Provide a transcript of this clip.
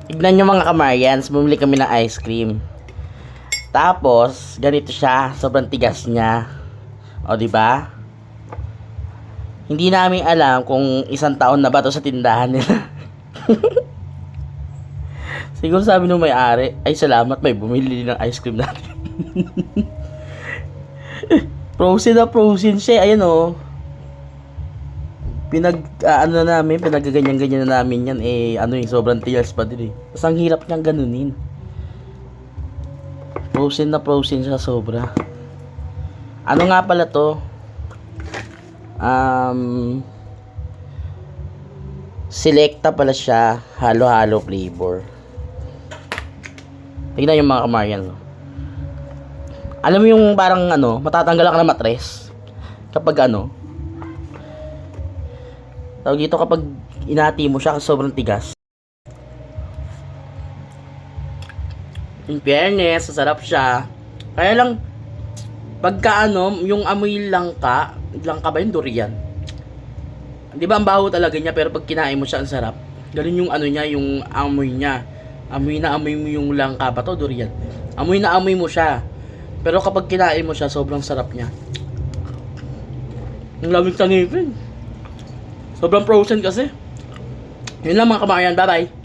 Tignan nyo mga Kamarians, bumili kami ng ice cream. Tapos, ganito siya, sobrang tigas niya. O, di ba? Hindi namin alam kung isang taon na ba to sa tindahan nila. Siguro sabi nung may-ari, ay salamat, may bumili ng ice cream natin. Frozen na frozen siya, ayan o. Pinagaganyan-ganyan na namin yan, sobrang tigas pa din eh. Tapos ang hirap niyang ganunin. Frozen na frozen siya sobra. Ano nga pala to? Selecta pala siya, halo-halo flavor. Tignan yung mga Kamarian. Alam mo yung parang matatanggal ka ng matres kapag tawag dito kapag inati mo siya kasi sobrang tigas. In fairness, sarap siya. Kaya lang pagka yung amoy langka ba yung durian? Di ba ang baho talaga niya, pero pag kinain mo siya ang sarap. Ganun yung niya, yung amoy niya. Amoy na amoy mo yung langka ba to, durian. Amoy na amoy mo siya. Pero kapag kinain mo siya, sobrang sarap niya. Ang lamig sa ngipin. Sobrang frozen kasi. Yun lang mga Kamarian, bye bye.